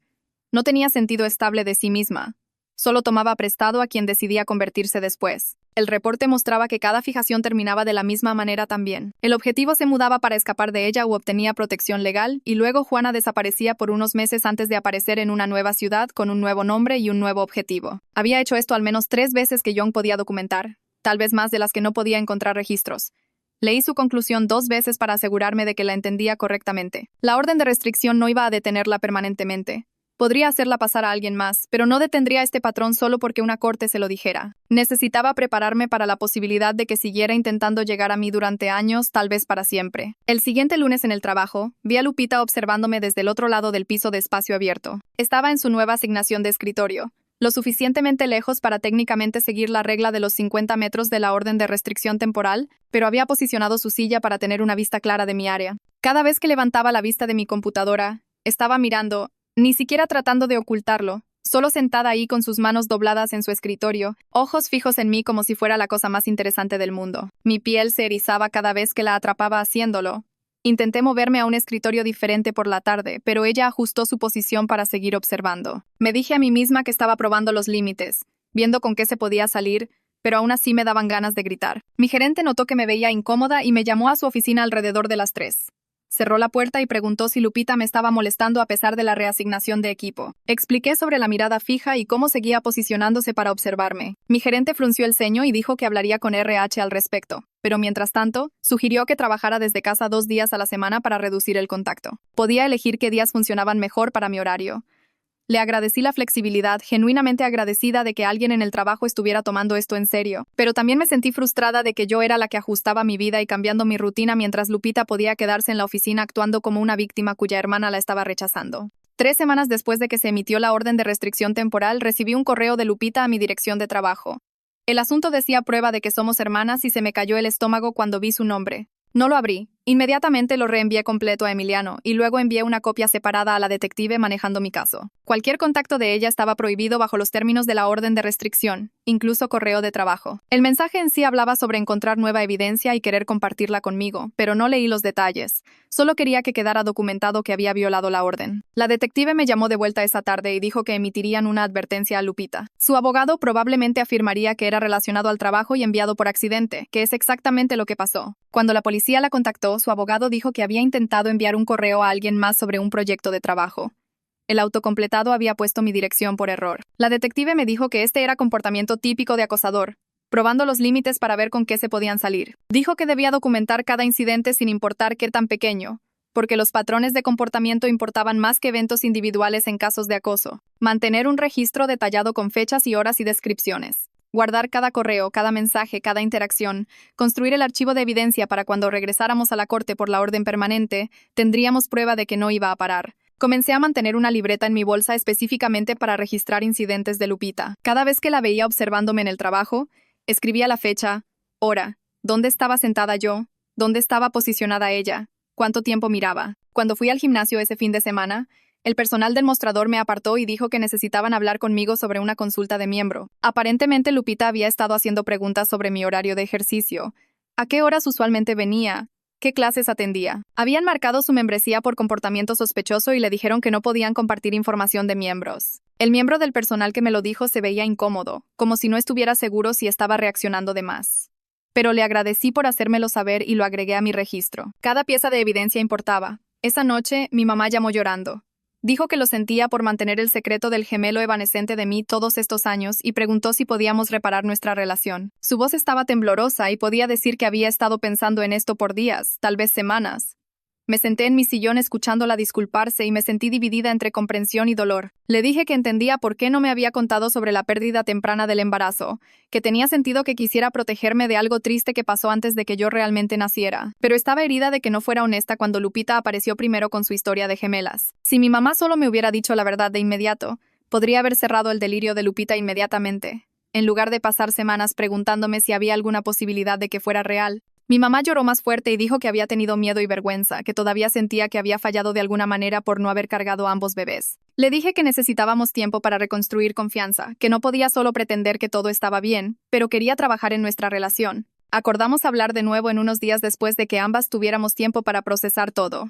No tenía sentido estable de sí misma. Solo tomaba prestado a quien decidía convertirse después. El reporte mostraba que cada fijación terminaba de la misma manera también. El objetivo se mudaba para escapar de ella u obtenía protección legal, y luego Juana desaparecía por unos meses antes de aparecer en una nueva ciudad con un nuevo nombre y un nuevo objetivo. Había hecho esto al menos 3 veces que Young podía documentar, tal vez más de las que no podía encontrar registros. Leí su conclusión 2 veces para asegurarme de que la entendía correctamente. La orden de restricción no iba a detenerla permanentemente. Podría hacerla pasar a alguien más, pero no detendría a este patrón solo porque una corte se lo dijera. Necesitaba prepararme para la posibilidad de que siguiera intentando llegar a mí durante años, tal vez para siempre. El siguiente lunes en el trabajo, vi a Lupita observándome desde el otro lado del piso de espacio abierto. Estaba en su nueva asignación de escritorio, lo suficientemente lejos para técnicamente seguir la regla de los 50 metros de la orden de restricción temporal, pero había posicionado su silla para tener una vista clara de mi área. Cada vez que levantaba la vista de mi computadora, estaba mirando, ni siquiera tratando de ocultarlo, solo sentada ahí con sus manos dobladas en su escritorio, ojos fijos en mí como si fuera la cosa más interesante del mundo. Mi piel se erizaba cada vez que la atrapaba haciéndolo. Intenté moverme a un escritorio diferente por la tarde, pero ella ajustó su posición para seguir observando. Me dije a mí misma que estaba probando los límites, viendo con qué se podía salir, pero aún así me daban ganas de gritar. Mi gerente notó que me veía incómoda y me llamó a su oficina alrededor de las 3. Cerró la puerta y preguntó si Lupita me estaba molestando a pesar de la reasignación de equipo. Expliqué sobre la mirada fija y cómo seguía posicionándose para observarme. Mi gerente frunció el ceño y dijo que hablaría con RH al respecto, pero mientras tanto, sugirió que trabajara desde casa 2 días a la semana para reducir el contacto. Podía elegir qué días funcionaban mejor para mi horario. Le agradecí la flexibilidad, genuinamente agradecida de que alguien en el trabajo estuviera tomando esto en serio, pero también me sentí frustrada de que yo era la que ajustaba mi vida y cambiando mi rutina mientras Lupita podía quedarse en la oficina actuando como una víctima cuya hermana la estaba rechazando. 3 semanas después de que se emitió la orden de restricción temporal, recibí un correo de Lupita a mi dirección de trabajo. El asunto decía prueba de que somos hermanas y se me cayó el estómago cuando vi su nombre. No lo abrí. Inmediatamente lo reenvié completo a Emiliano y luego envié una copia separada a la detective manejando mi caso. Cualquier contacto de ella estaba prohibido bajo los términos de la orden de restricción, incluso correo de trabajo. El mensaje en sí hablaba sobre encontrar nueva evidencia y querer compartirla conmigo, pero no leí los detalles. Solo quería que quedara documentado que había violado la orden. La detective me llamó de vuelta esa tarde y dijo que emitirían una advertencia a Lupita. Su abogado probablemente afirmaría que era relacionado al trabajo y enviado por accidente, que es exactamente lo que pasó. Cuando la policía la contactó, su abogado dijo que había intentado enviar un correo a alguien más sobre un proyecto de trabajo. El autocompletado había puesto mi dirección por error. La detective me dijo que este era comportamiento típico de acosador, probando los límites para ver con qué se podían salir. Dijo que debía documentar cada incidente sin importar qué tan pequeño, porque los patrones de comportamiento importaban más que eventos individuales en casos de acoso. Mantener un registro detallado con fechas y horas y descripciones. Guardar cada correo, cada mensaje, cada interacción, construir el archivo de evidencia para cuando regresáramos a la corte por la orden permanente, tendríamos prueba de que no iba a parar. Comencé a mantener una libreta en mi bolsa específicamente para registrar incidentes de Lupita. Cada vez que la veía observándome en el trabajo, escribía la fecha, hora, dónde estaba sentada yo, dónde estaba posicionada ella, cuánto tiempo miraba. Cuando fui al gimnasio ese fin de semana, el personal del mostrador me apartó y dijo que necesitaban hablar conmigo sobre una consulta de miembro. Aparentemente Lupita había estado haciendo preguntas sobre mi horario de ejercicio. ¿A qué horas usualmente venía? ¿Qué clases atendía? Habían marcado su membresía por comportamiento sospechoso y le dijeron que no podían compartir información de miembros. El miembro del personal que me lo dijo se veía incómodo, como si no estuviera seguro si estaba reaccionando de más. Pero le agradecí por hacérmelo saber y lo agregué a mi registro. Cada pieza de evidencia importaba. Esa noche, mi mamá llamó llorando. Dijo que lo sentía por mantener el secreto del gemelo evanescente de mí todos estos años y preguntó si podíamos reparar nuestra relación. Su voz estaba temblorosa y podía decir que había estado pensando en esto por días, tal vez semanas. Me senté en mi sillón escuchándola disculparse y me sentí dividida entre comprensión y dolor. Le dije que entendía por qué no me había contado sobre la pérdida temprana del embarazo, que tenía sentido que quisiera protegerme de algo triste que pasó antes de que yo realmente naciera, pero estaba herida de que no fuera honesta cuando Lupita apareció primero con su historia de gemelas. Si mi mamá solo me hubiera dicho la verdad de inmediato, podría haber cerrado el delirio de Lupita inmediatamente, en lugar de pasar semanas preguntándome si había alguna posibilidad de que fuera real. Mi mamá lloró más fuerte y dijo que había tenido miedo y vergüenza, que todavía sentía que había fallado de alguna manera por no haber cargado a ambos bebés. Le dije que necesitábamos tiempo para reconstruir confianza, que no podía solo pretender que todo estaba bien, pero quería trabajar en nuestra relación. Acordamos hablar de nuevo en unos días después de que ambas tuviéramos tiempo para procesar todo.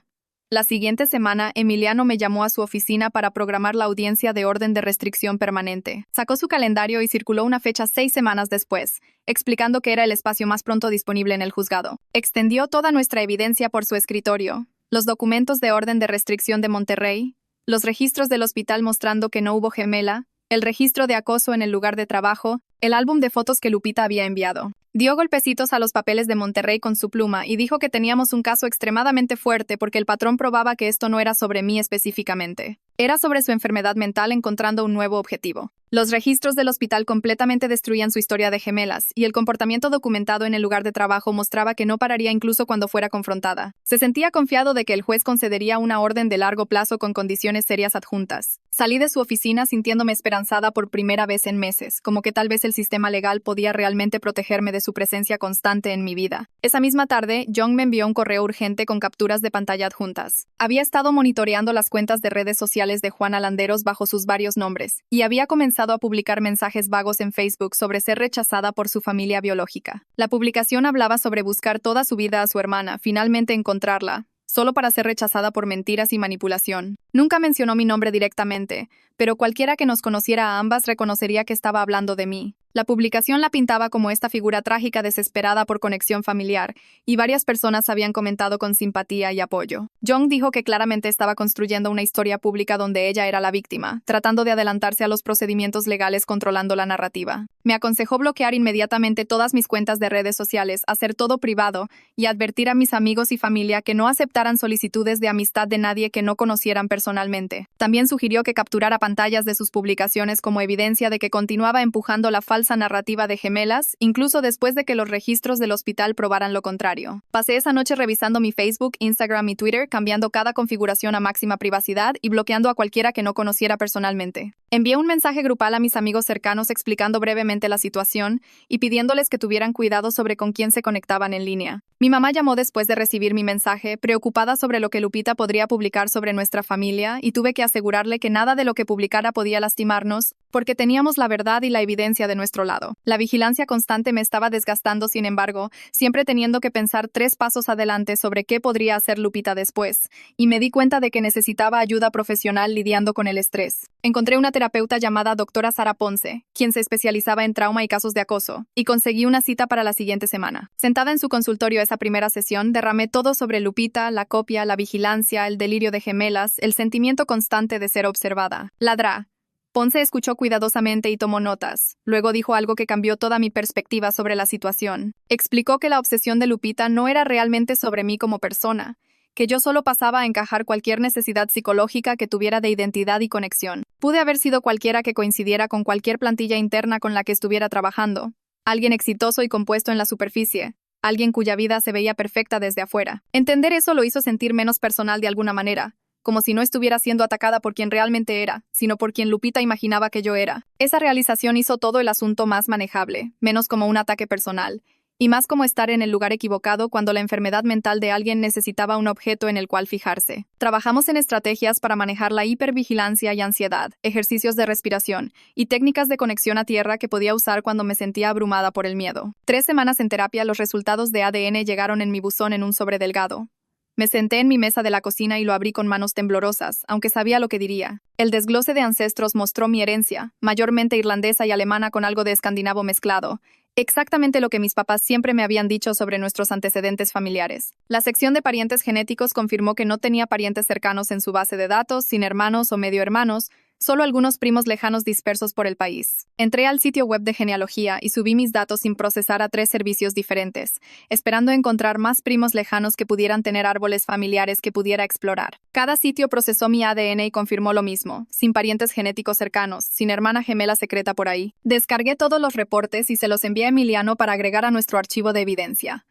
La siguiente semana, Emiliano me llamó a su oficina para programar la audiencia de orden de restricción permanente. Sacó su calendario y circuló una fecha 6 semanas después, explicando que era el espacio más pronto disponible en el juzgado. Extendió toda nuestra evidencia por su escritorio, los documentos de orden de restricción de Monterrey, los registros del hospital mostrando que no hubo gemela, el registro de acoso en el lugar de trabajo, el álbum de fotos que Lupita había enviado. Dio golpecitos a los papeles de Monterrey con su pluma y dijo que teníamos un caso extremadamente fuerte porque el patrón probaba que esto no era sobre mí específicamente. Era sobre su enfermedad mental encontrando un nuevo objetivo. Los registros del hospital completamente destruían su historia de gemelas, y el comportamiento documentado en el lugar de trabajo mostraba que no pararía incluso cuando fuera confrontada. Se sentía confiado de que el juez concedería una orden de largo plazo con condiciones serias adjuntas. Salí de su oficina sintiéndome esperanzada por primera vez en meses, como que tal vez el sistema legal podía realmente protegerme de su presencia constante en mi vida. Esa misma tarde, John me envió un correo urgente con capturas de pantalla adjuntas. Había estado monitoreando las cuentas de redes sociales de Juana Landeros bajo sus varios nombres, y había comenzado a publicar mensajes vagos en Facebook sobre ser rechazada por su familia biológica. La publicación hablaba sobre buscar toda su vida a su hermana, finalmente encontrarla, solo para ser rechazada por mentiras y manipulación. Nunca mencionó mi nombre directamente, pero cualquiera que nos conociera a ambas reconocería que estaba hablando de mí. La publicación la pintaba como esta figura trágica desesperada por conexión familiar, y varias personas habían comentado con simpatía y apoyo. John dijo que claramente estaba construyendo una historia pública donde ella era la víctima, tratando de adelantarse a los procedimientos legales controlando la narrativa. Me aconsejó bloquear inmediatamente todas mis cuentas de redes sociales, hacer todo privado y advertir a mis amigos y familia que no aceptaran solicitudes de amistad de nadie que no conocieran personalmente. También sugirió que capturara pantallas de sus publicaciones como evidencia de que continuaba empujando la falsa narrativa de gemelas, incluso después de que los registros del hospital probaran lo contrario. Pasé esa noche revisando mi Facebook, Instagram y Twitter, cambiando cada configuración a máxima privacidad y bloqueando a cualquiera que no conociera personalmente. Envié un mensaje grupal a mis amigos cercanos explicando brevemente la situación y pidiéndoles que tuvieran cuidado sobre con quién se conectaban en línea. Mi mamá llamó después de recibir mi mensaje, preocupada sobre lo que Lupita podría publicar sobre nuestra familia, y tuve que asegurarle que nada de lo que publicara podía lastimarnos, porque teníamos la verdad y la evidencia de nuestro lado. La vigilancia constante me estaba desgastando, sin embargo, siempre teniendo que pensar 3 pasos adelante sobre qué podría hacer Lupita después, y me di cuenta de que necesitaba ayuda profesional lidiando con el estrés. Encontré una terapeuta llamada doctora Sara Ponce, quien se especializaba en trauma y casos de acoso, y conseguí una cita para la siguiente semana. Sentada en su consultorio esa primera sesión, derramé todo sobre Lupita, la copia, la vigilancia, el delirio de gemelas, el sentimiento constante de ser observada. Ladrá. Ponce escuchó cuidadosamente y tomó notas. Luego dijo algo que cambió toda mi perspectiva sobre la situación. Explicó que la obsesión de Lupita no era realmente sobre mí como persona, que yo solo pasaba a encajar cualquier necesidad psicológica que tuviera de identidad y conexión. Pude haber sido cualquiera que coincidiera con cualquier plantilla interna con la que estuviera trabajando. Alguien exitoso y compuesto en la superficie. Alguien cuya vida se veía perfecta desde afuera. Entender eso lo hizo sentir menos personal de alguna manera, como si no estuviera siendo atacada por quien realmente era, sino por quien Lupita imaginaba que yo era. Esa realización hizo todo el asunto más manejable, menos como un ataque personal, y más como estar en el lugar equivocado cuando la enfermedad mental de alguien necesitaba un objeto en el cual fijarse. Trabajamos en estrategias para manejar la hipervigilancia y ansiedad, ejercicios de respiración y técnicas de conexión a tierra que podía usar cuando me sentía abrumada por el miedo. 3 semanas en terapia, los resultados de ADN llegaron en mi buzón en un sobre delgado. Me senté en mi mesa de la cocina y lo abrí con manos temblorosas, aunque sabía lo que diría. El desglose de ancestros mostró mi herencia, mayormente irlandesa y alemana con algo de escandinavo mezclado. Exactamente lo que mis papás siempre me habían dicho sobre nuestros antecedentes familiares. La sección de parientes genéticos confirmó que no tenía parientes cercanos en su base de datos, sin hermanos o medio hermanos, solo algunos primos lejanos dispersos por el país. Entré al sitio web de genealogía y subí mis datos sin procesar a 3 servicios diferentes, esperando encontrar más primos lejanos que pudieran tener árboles familiares que pudiera explorar. Cada sitio procesó mi ADN y confirmó lo mismo, sin parientes genéticos cercanos, sin hermana gemela secreta por ahí. Descargué todos los reportes y se los envié a Emiliano para agregar a nuestro archivo de evidencia.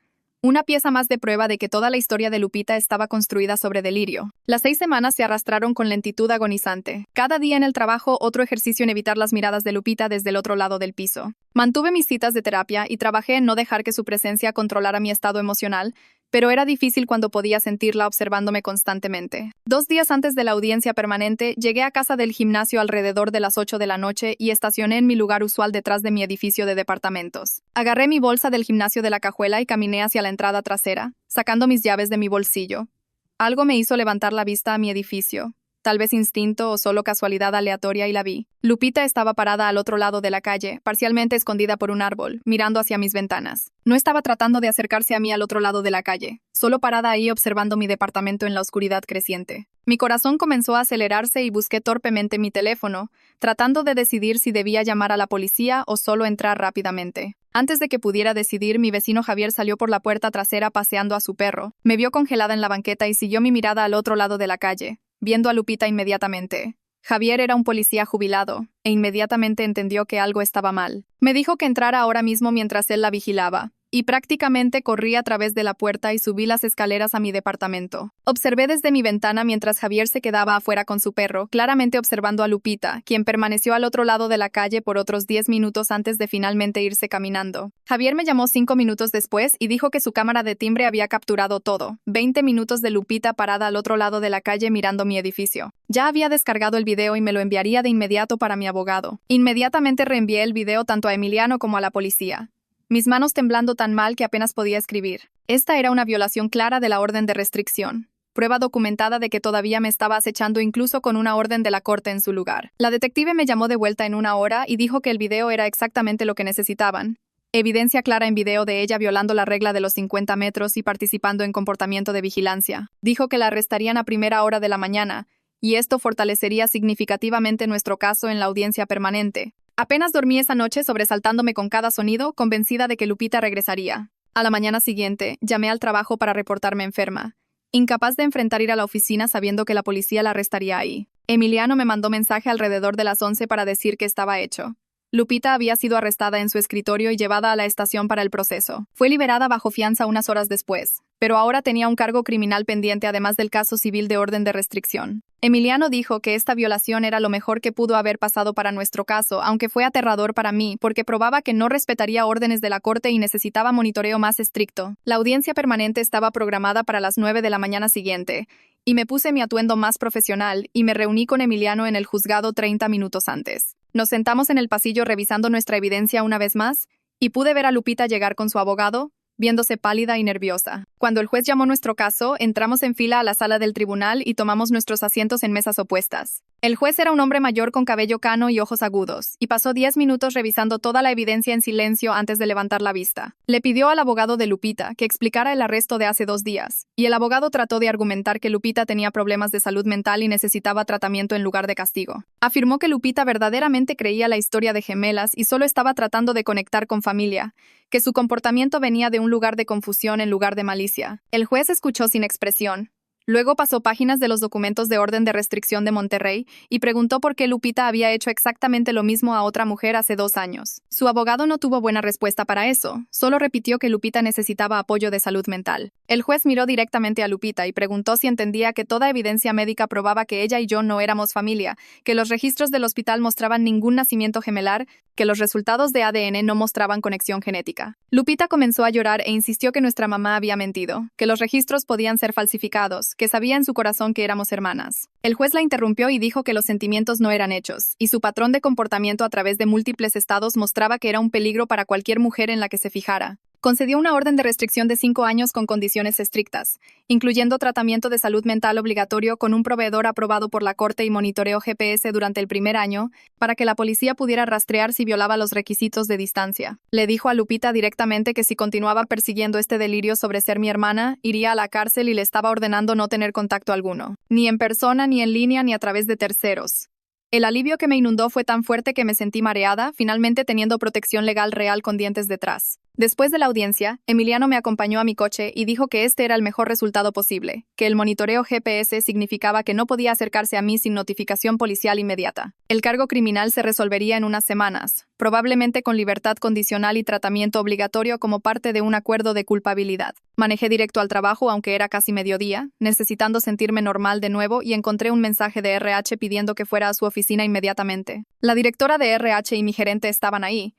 Una pieza más de prueba de que toda la historia de Lupita estaba construida sobre delirio. Las 6 semanas se arrastraron con lentitud agonizante. Cada día en el trabajo, otro ejercicio en evitar las miradas de Lupita desde el otro lado del piso. Mantuve mis citas de terapia y trabajé en no dejar que su presencia controlara mi estado emocional, pero era difícil cuando podía sentirla observándome constantemente. 2 días antes de la audiencia permanente, llegué a casa del gimnasio alrededor de las 8 de la noche y estacioné en mi lugar usual detrás de mi edificio de departamentos. Agarré mi bolsa del gimnasio de la cajuela y caminé hacia la entrada trasera, sacando mis llaves de mi bolsillo. Algo me hizo levantar la vista a mi edificio. Tal vez instinto o solo casualidad aleatoria, y la vi. Lupita estaba parada al otro lado de la calle, parcialmente escondida por un árbol, mirando hacia mis ventanas. No estaba tratando de acercarse a mí al otro lado de la calle, solo parada ahí observando mi departamento en la oscuridad creciente. Mi corazón comenzó a acelerarse y busqué torpemente mi teléfono, tratando de decidir si debía llamar a la policía o solo entrar rápidamente. Antes de que pudiera decidir, mi vecino Javier salió por la puerta trasera paseando a su perro. Me vio congelada en la banqueta y siguió mi mirada al otro lado de la calle, viendo a Lupita inmediatamente. Javier era un policía jubilado, e inmediatamente entendió que algo estaba mal. Me dijo que entrara ahora mismo mientras él la vigilaba, y prácticamente corrí a través de la puerta y subí las escaleras a mi departamento. Observé desde mi ventana mientras Javier se quedaba afuera con su perro, claramente observando a Lupita, quien permaneció al otro lado de la calle por otros 10 minutos antes de finalmente irse caminando. Javier me llamó 5 minutos después y dijo que su cámara de timbre había capturado todo. 20 minutos de Lupita parada al otro lado de la calle mirando mi edificio. Ya había descargado el video y me lo enviaría de inmediato para mi abogado. Inmediatamente reenvié el video tanto a Emiliano como a la policía, mis manos temblando tan mal que apenas podía escribir. Esta era una violación clara de la orden de restricción. Prueba documentada de que todavía me estaba acechando incluso con una orden de la corte en su lugar. La detective me llamó de vuelta en 1 hora y dijo que el video era exactamente lo que necesitaban. Evidencia clara en video de ella violando la regla de los 50 metros y participando en comportamiento de vigilancia. Dijo que la arrestarían a primera hora de la mañana, y esto fortalecería significativamente nuestro caso en la audiencia permanente. Apenas dormí esa noche sobresaltándome con cada sonido, convencida de que Lupita regresaría. A la mañana siguiente, llamé al trabajo para reportarme enferma, incapaz de enfrentar ir a la oficina sabiendo que la policía la arrestaría ahí. Emiliano me mandó mensaje alrededor de las 11 para decir que estaba hecho. Lupita había sido arrestada en su escritorio y llevada a la estación para el proceso. Fue liberada bajo fianza unas horas después, pero ahora tenía un cargo criminal pendiente además del caso civil de orden de restricción. Emiliano dijo que esta violación era lo mejor que pudo haber pasado para nuestro caso, aunque fue aterrador para mí porque probaba que no respetaría órdenes de la corte y necesitaba monitoreo más estricto. La audiencia permanente estaba programada para las 9 de la mañana siguiente, y me puse mi atuendo más profesional y me reuní con Emiliano en el juzgado 30 minutos antes. Nos sentamos en el pasillo revisando nuestra evidencia una vez más, y pude ver a Lupita llegar con su abogado, viéndose pálida y nerviosa. Cuando el juez llamó nuestro caso, entramos en fila a la sala del tribunal y tomamos nuestros asientos en mesas opuestas. El juez era un hombre mayor con cabello cano y ojos agudos, y pasó 10 minutos revisando toda la evidencia en silencio antes de levantar la vista. Le pidió al abogado de Lupita que explicara el arresto de hace 2 días, y el abogado trató de argumentar que Lupita tenía problemas de salud mental y necesitaba tratamiento en lugar de castigo. Afirmó que Lupita verdaderamente creía la historia de gemelas y solo estaba tratando de conectar con familia, que su comportamiento venía de un lugar de confusión en lugar de malicia. El juez escuchó sin expresión. Luego pasó páginas de los documentos de orden de restricción de Monterrey y preguntó por qué Lupita había hecho exactamente lo mismo a otra mujer hace 2 años. Su abogado no tuvo buena respuesta para eso, solo repitió que Lupita necesitaba apoyo de salud mental. El juez miró directamente a Lupita y preguntó si entendía que toda evidencia médica probaba que ella y yo no éramos familia, que los registros del hospital mostraban ningún nacimiento gemelar, que los resultados de ADN no mostraban conexión genética. Lupita comenzó a llorar e insistió que nuestra mamá había mentido, que los registros podían ser falsificados, que sabía en su corazón que éramos hermanas. El juez la interrumpió y dijo que los sentimientos no eran hechos, y su patrón de comportamiento a través de múltiples estados mostraba que era un peligro para cualquier mujer en la que se fijara. Concedió una orden de restricción de 5 años con condiciones estrictas, incluyendo tratamiento de salud mental obligatorio con un proveedor aprobado por la Corte y monitoreo GPS durante el primer año, para que la policía pudiera rastrear si violaba los requisitos de distancia. Le dijo a Lupita directamente que si continuaba persiguiendo este delirio sobre ser mi hermana, iría a la cárcel y le estaba ordenando no tener contacto alguno, ni en persona, ni en línea, ni a través de terceros. El alivio que me inundó fue tan fuerte que me sentí mareada, finalmente teniendo protección legal real con dientes detrás. Después de la audiencia, Emiliano me acompañó a mi coche y dijo que este era el mejor resultado posible, que el monitoreo GPS significaba que no podía acercarse a mí sin notificación policial inmediata. El cargo criminal se resolvería en unas semanas, probablemente con libertad condicional y tratamiento obligatorio como parte de un acuerdo de culpabilidad. Manejé directo al trabajo aunque era casi mediodía, necesitando sentirme normal de nuevo, y encontré un mensaje de RH pidiendo que fuera a su oficina inmediatamente. La directora de RH y mi gerente estaban ahí,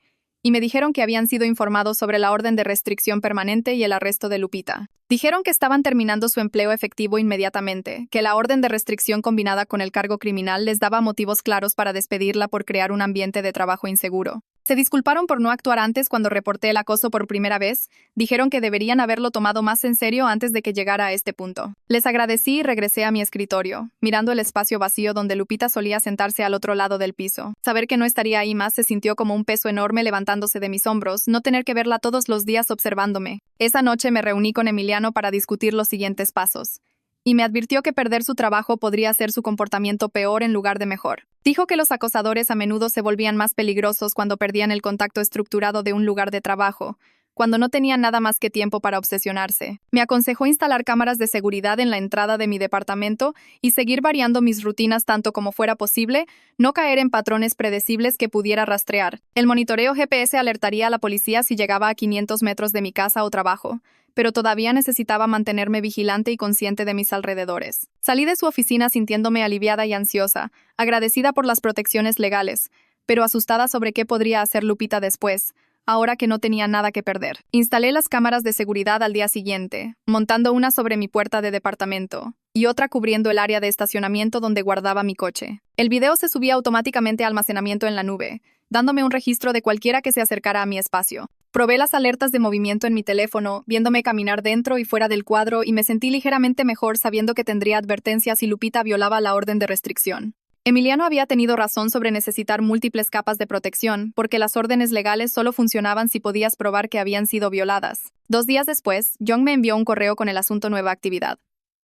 y me dijeron que habían sido informados sobre la orden de restricción permanente y el arresto de Lupita. Dijeron que estaban terminando su empleo efectivo inmediatamente, que la orden de restricción combinada con el cargo criminal les daba motivos claros para despedirla por crear un ambiente de trabajo inseguro. Se disculparon por no actuar antes cuando reporté el acoso por primera vez, dijeron que deberían haberlo tomado más en serio antes de que llegara a este punto. Les agradecí y regresé a mi escritorio, mirando el espacio vacío donde Lupita solía sentarse al otro lado del piso. Saber que no estaría ahí más se sintió como un peso enorme levantándose de mis hombros, no tener que verla todos los días observándome. Esa noche me reuní con Emiliano para discutir los siguientes pasos, y me advirtió que perder su trabajo podría hacer su comportamiento peor en lugar de mejor. Dijo que los acosadores a menudo se volvían más peligrosos cuando perdían el contacto estructurado de un lugar de trabajo, cuando no tenían nada más que tiempo para obsesionarse. Me aconsejó instalar cámaras de seguridad en la entrada de mi departamento y seguir variando mis rutinas tanto como fuera posible, no caer en patrones predecibles que pudiera rastrear. El monitoreo GPS alertaría a la policía si llegaba a 500 metros de mi casa o trabajo, pero todavía necesitaba mantenerme vigilante y consciente de mis alrededores. Salí de su oficina sintiéndome aliviada y ansiosa, agradecida por las protecciones legales, pero asustada sobre qué podría hacer Lupita después, ahora que no tenía nada que perder. Instalé las cámaras de seguridad al día siguiente, montando una sobre mi puerta de departamento y otra cubriendo el área de estacionamiento donde guardaba mi coche. El video se subía automáticamente a almacenamiento en la nube, dándome un registro de cualquiera que se acercara a mi espacio. Probé las alertas de movimiento en mi teléfono, viéndome caminar dentro y fuera del cuadro, y me sentí ligeramente mejor sabiendo que tendría advertencias si Lupita violaba la orden de restricción. Emiliano había tenido razón sobre necesitar múltiples capas de protección, porque las órdenes legales solo funcionaban si podías probar que habían sido violadas. 2 días después, John me envió un correo con el asunto nueva actividad.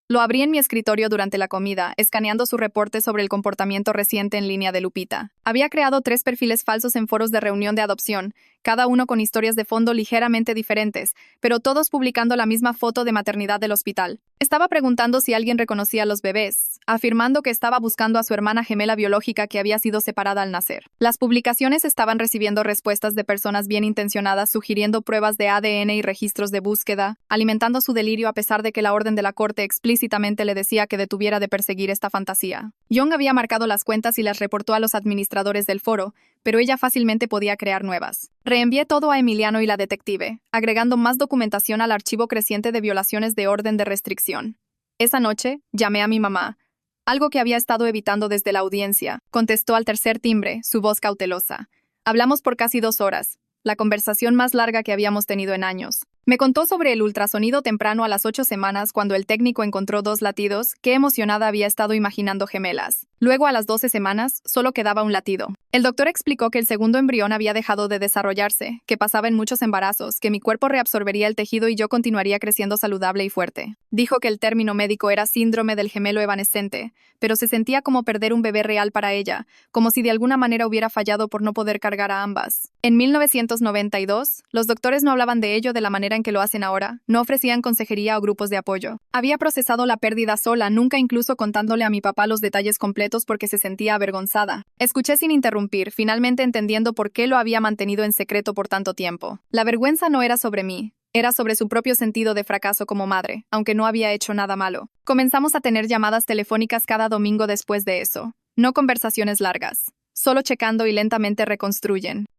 Lo abrí en mi escritorio durante la comida, escaneando su reporte sobre el comportamiento reciente en línea de Lupita. Había creado 3 perfiles falsos en foros de reunión de adopción, cada uno con historias de fondo ligeramente diferentes, pero todos publicando la misma foto de maternidad del hospital. Estaba preguntando si alguien reconocía a los bebés, afirmando que estaba buscando a su hermana gemela biológica que había sido separada al nacer. Las publicaciones estaban recibiendo respuestas de personas bien intencionadas sugiriendo pruebas de ADN y registros de búsqueda, alimentando su delirio a pesar de que la orden de la corte explícitamente le decía que detuviera de perseguir esta fantasía. Young había marcado las cuentas y las reportó a los administradores del foro, pero ella fácilmente podía crear nuevas. Reenvié todo a Emiliano y la detective, agregando más documentación al archivo creciente de violaciones de orden de restricción. Esa noche, llamé a mi mamá, algo que había estado evitando desde la audiencia. Contestó al tercer timbre, su voz cautelosa. Hablamos por casi 2 horas, la conversación más larga que habíamos tenido en años. Me contó sobre el ultrasonido temprano a las 8 semanas cuando el técnico encontró 2 latidos, qué emocionada había estado imaginando gemelas. Luego a las 12 semanas, solo quedaba un latido. El doctor explicó que el segundo embrión había dejado de desarrollarse, que pasaba en muchos embarazos, que mi cuerpo reabsorbería el tejido y yo continuaría creciendo saludable y fuerte. Dijo que el término médico era síndrome del gemelo evanescente, pero se sentía como perder un bebé real para ella, como si de alguna manera hubiera fallado por no poder cargar a ambas. En 1992, los doctores no hablaban de ello de la manera en que lo hacen ahora, no ofrecían consejería o grupos de apoyo. Había procesado la pérdida sola, nunca incluso contándole a mi papá los detalles completos porque se sentía avergonzada. Escuché sin interrumpir, finalmente entendiendo por qué lo había mantenido en secreto por tanto tiempo. La vergüenza no era sobre mí, era sobre su propio sentido de fracaso como madre, aunque no había hecho nada malo. Comenzamos a tener llamadas telefónicas cada domingo después de eso. No conversaciones largas, solo checando y lentamente reconstruyen.